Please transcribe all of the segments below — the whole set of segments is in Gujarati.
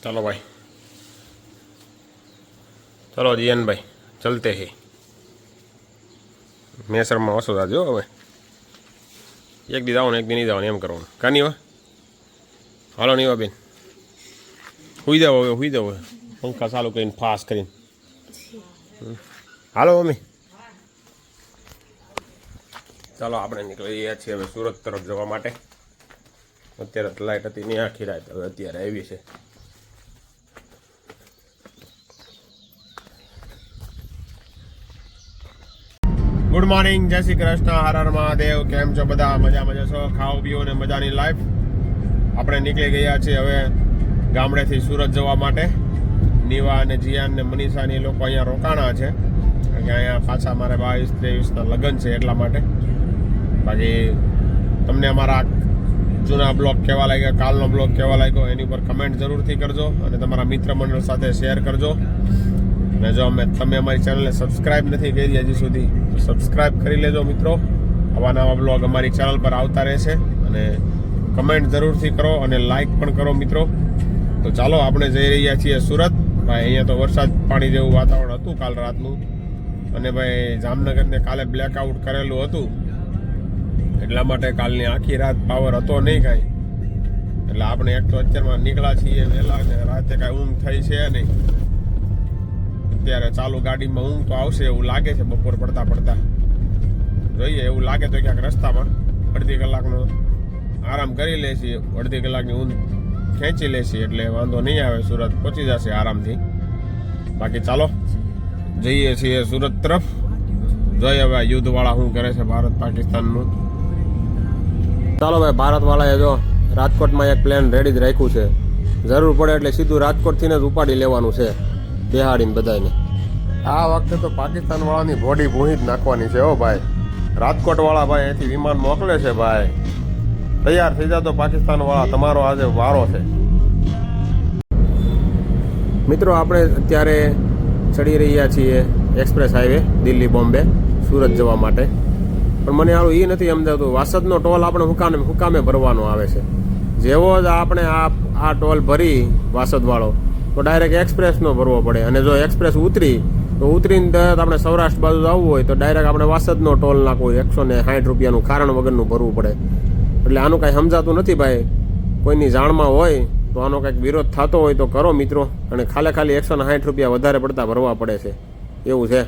चलो भाई, चलो जियन भाई, चलते ही मेसर में ओसो जाजो हवे एक दी जाओ ने एक दी नहीं जाओ एम करो का नहीं हो हालो नहीं हो बेन हुई जाओ पंखा चालू कर फास कर हालो मम्मी चलो આપણે નીકળી ગયા છીએ હવે સુરત તરફ જવા માટે અત્યારે લાઈટ હતી નહીં આખી રાત હવે અત્યારે આવી છે ગુડ મોર્નિંગ જય શ્રી કૃષ્ણ હર હર મહાદેવ કેમ છો બધા મજા છો ખાઓ પીઓ ને મજાની લાઈફ આપણે નીકળી ગયા છીએ હવે ગામડેથી સુરત જવા માટે નીવા અને જીયાન ને મનીષા ને લોકો અહીંયા રોકાણા છે કારણ કે અહીંયા પાછા મારે 22-23 ના લગ્ન છે એટલા માટે બાકી તમને અમારા જૂના બ્લોગ કેવા લાગ્યા કાલનો બ્લોગ કેવા લાગ્યો એની ઉપર કમેન્ટ જરૂરથી કરજો અને તમારા મિત્ર મંડળ સાથે શેર કરજો અને જો તમે અમારી ચેનલને સબસ્ક્રાઇબ નથી કરી હજી સુધી તો સબસ્ક્રાઇબ કરી લેજો મિત્રો આવા નવા બ્લોગ અમારી ચેનલ પર આવતા રહેશે અને કમેન્ટ જરૂરથી કરો અને લાઈક પણ કરો મિત્રો તો ચાલો આપણે જઈ રહ્યા છીએ સુરત ભાઈ અહીંયા તો વરસાદ પાણી જેવું વાતાવરણ હતું કાલ રાતનું અને ભાઈ જામનગરને કાલે બ્લેકઆઉટ કરેલું હતું એટલા માટે કાલની આખી રાત પાવર હતો નહીં કાંઈ એટલે આપણે એક તો અત્યારમાં નીકળ્યા છીએ વહેલા અને રાતે કાંઈ ઊંઘ થઈ છે નહીં અત્યારે ચાલુ ગાડીમાં ઊંઘ તો આવશે એવું લાગે છે બપોર પડતા જોઈએ એવું લાગે તો ક્યાંક રસ્તામાં અડધી કલાકનો આરામ કરી લેશી અડધી કલાકની ઊંઘ ખેંચી લેશી એટલે વાંધો નહીં આવે સુરત પહોંચી જશે આરામથી બાકી ચાલો જઈએ છીએ સુરત તરફ જોઈએ હવે યુદ્ધવાળા શું કરે છે ભારત પાકિસ્તાનનું ચાલો ભાઈ ભારતવાળાએ જો રાજકોટમાં એક પ્લેન રેડી જ રાખ્યું છે જરૂર પડે એટલે સીધું રાજકોટથી જ ઉપાડી લેવાનું છે બિહાડીને બધાને આ વખતે તો પાકિસ્તાન વાળાની બોડી ભૂંહી જ નાખવાની છે હો ભાઈ રાજકોટ વાળા ભાઈ અહીંથી વિમાન મોકલે છે ભાઈ તૈયાર થઈ જાતો પાકિસ્તાન વાળા તમારો આજે વારો છે મિત્રો આપણે અત્યારે ચડી રહ્યા છીએ એક્સપ્રેસ હાઈવે દિલ્હી બોમ્બે સુરત જવા માટે પણ મને આવું એ નથી સમજાતું વાસદનો ટોલ આપણે હુકામે ભરવાનો આવે છે જેવો જ આપણે આ ટોલ ભરી વાસદવાળો તો ડાયરેક્ટ એક્સપ્રેસનો ભરવો પડે અને જો એક્સપ્રેસ ઉતરીને તરત આપણે સૌરાષ્ટ્ર બાજુ આવવું હોય તો ડાયરેક્ટ આપણે વાસદનો ટોલ નાખવો 160 રૂપિયાનું કારણ વગરનું ભરવું પડે એટલે આનું કાંઈ સમજાતું નથી ભાઈ કોઈની જાણમાં હોય તો આનો કંઈક વિરોધ થતો હોય તો કરો મિત્રો અને ખાલી 160 રૂપિયા વધારે પડતા ભરવા પડે છે એવું છે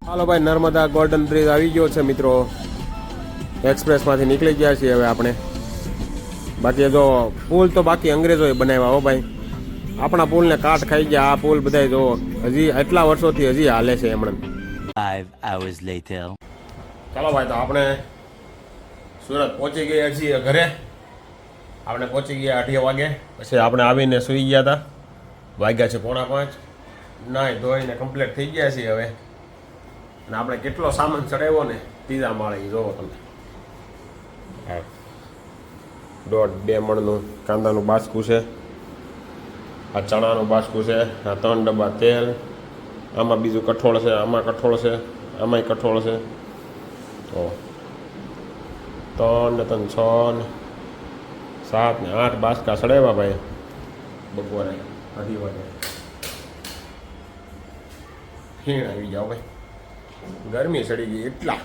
હાલો ભાઈ નર્મદા ગોલ્ડન બ્રિજ આવી ગયો છે મિત્રો એક્સપ્રેસમાંથી નીકળી ગયા છીએ હવે આપણે બાકી જો પુલ તો બાકી અંગ્રેજોએ બનાવ્યા હો ભાઈ આપણા પુલને કાટ ખાઈ ગયા આ પુલ બધા જો હજી એટલા વર્ષોથી હજી હાલે છે હમણાં 5 hours later ચાલો ભાઈ તો આપણે સુરત પહોંચી ગયા છીએ ઘરે આપણે પહોંચી ગયા 8 વાગે પછી આપણે આવીને સૂઈ ગયા હતા વાગ્યા છે 4:45 નાઈ ધોઈને કમ્પ્લીટ થઈ ગયા છીએ હવે અને આપણે કેટલો સામાન ચડાવ્યો ને ત્રીજા માળે જોવો તમે 1.5-2 મણનું કાંદાનું બાસકું છે આ ચણાનું બાસકું છે આ 3 ડબ્બા તેલ આમાં બીજું કઠોળ છે આમાં કઠોળ છે આમાંય કઠોળ છે તો 3 ને 3 6 ને 7 ને 8 બાસકા ચડાવ્યા ભાઈ બપોરે 2:30 વાગે ખીણ આવી જાઓ ભાઈ ગરમી ચડી ગઈ એટલા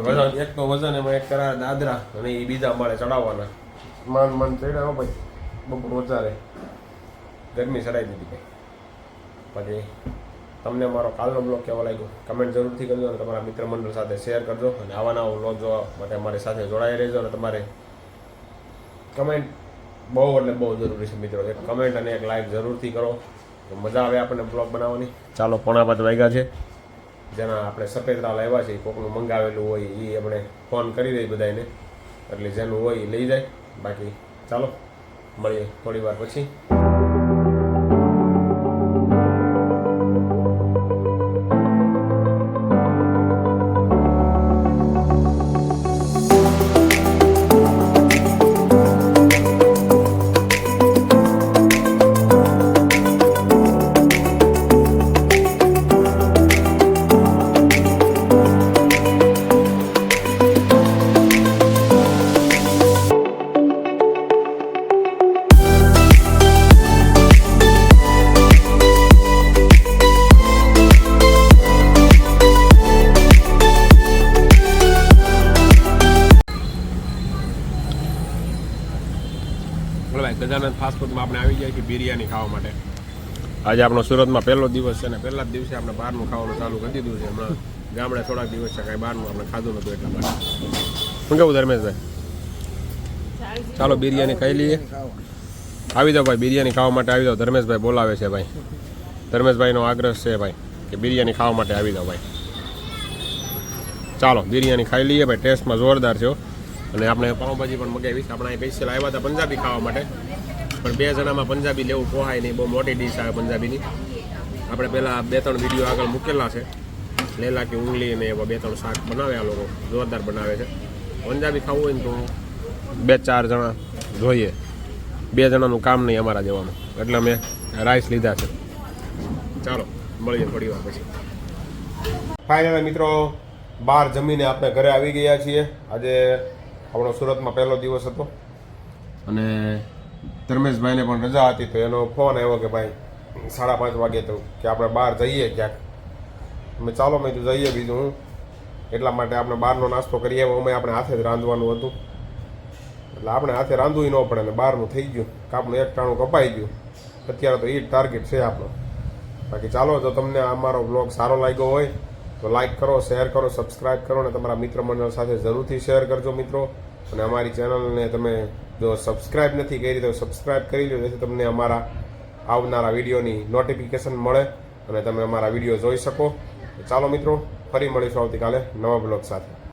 વજન એક તો વજન એમાં એક કરા દાદરા અને એ બીજા માળે ચડાવવાના મન ચડાવો ભાઈ બપોર વધારે ગરમી ચડાવી દીધી ભાઈ પછી તમને મારો કાલનો બ્લોગ કેવો લાગ્યો કમેન્ટ જરૂરથી કરજો અને તમારા મિત્ર મંડળ સાથે શેર કરજો અને આવા નવા બ્લોગ જોવા માટે અમારી સાથે જોડાઈ રહેજો અને તમારે કમેન્ટ બહુ એટલે બહુ જરૂરી છે મિત્રો એક કમેન્ટ અને એક લાઈક જરૂરથી કરો તો મજા આવે આપણને બ્લોગ બનાવવાની ચાલો 4:05 વાગ્યા છે જેના આપણે સફેદરા લાવ્યા છે કોકનું મંગાવેલું હોય એ આપણે ફોન કરી દઈએ બધાને એટલે જેનું હોય એ લઈ જાય બાકી ચાલો મળીએ થોડી વાર પછી ગજાનંદ ફાસ્ટફૂડમાં આપણે આવી ગયા છીએ બિરયાની ખાવા માટે. આજે આપણો સુરતમાં પહેલો દિવસ છે ને પહેલા જ દિવસે આપણે બહારનું ખાવાનું ચાલુ કરી દીધું છે. હમણાં ગામડે થોડાક દિવસ છે કાંઈ બહારનું આપણે ખાધું નહોતું એટલા માટે. શું કેવું ધર્મેશભાઈ? ચાલો બિરયાની ખાઈ લઈએ. આવી જાઓ ભાઈ, બિરયાની ખાવા માટે આવી જાઓ. ધર્મેશભાઈ બોલાવે છે ભાઈ. ધર્મેશભાઈનો આગ્રહ છે ભાઈ કે બિરયાની ખાવા માટે આવી જાઓ ભાઈ. ચાલો બિરયાની ખાઈ લઈએ ભાઈ. ટેસ્ટમાં જોરદાર છે. અને આપણે પાઉંભાજી પણ મગાવી છે. આપણે અહીં સ્પેશિયલ આવ્યા હતા પંજાબી ખાવા માટે, પણ 2 જણામાં પંજાબી લેવું પોહાય નહીં. બહુ મોટી ડીશ આવે પંજાબીની. આપણે પહેલાં 2-3 વિડીયો આગળ મૂકેલા છે. લેલા કે ઉંગલી ને એવા 2-3 શાક બનાવે આ લોકો, જોરદાર બનાવે છે. પંજાબી ખાવું હોય ને તો 2-4 જણા જોઈએ. 2 જણાનું કામ નહીં અમારા જવાનું, એટલે અમે રાઈસ લીધા છે. ચાલો મળીએ થોડી વાર પછી. ફાઇનલ મિત્રો બહાર જમીને આપણે ઘરે આવી ગયા છીએ. આજે આપણો સુરતમાં પહેલો દિવસ હતો અને ધર્મેશભાઈને પણ રજા હતી, તો એનો ફોન આવ્યો કે ભાઈ 5:30 વાગે તો કે આપણે બહાર જઈએ ક્યાંક. અમે ચાલો મેં તો જઈએ. બીજું હું એટલા માટે આપણે બહારનો નાસ્તો કરીએ. અમે આપણે હાથે જ રાંધવાનું હતું, એટલે આપણે હાથે રાંધવું ન પડે ને બહારનું થઈ ગયું. કાપનું 1 ટાણું કપાઈ ગયું. અત્યારે તો એ જ ટાર્ગેટ છે આપણો. બાકી ચાલો, જો તમને અમારો બ્લોગ સારો લાગ્યો હોય તો લાઈક કરો, શેર કરો, સબસ્ક્રાઈબ કરો અને તમારા મિત્ર મંડળ સાથે જરૂરથી શેર કરજો મિત્રો. અને અમારી ચેનલને તમે જો સબસ્ક્રાઈબ નથી કરી તો સબસ્ક્રાઈબ કરી લો, જેથી તમને અમારા આવનારા વિડીયોની નોટિફિકેશન મળે અને તમે અમારા વિડીયો જોઈ શકો. ચાલો મિત્રો, ફરી મળીશું આવતીકાલે નવા બ્લોગ સાથે.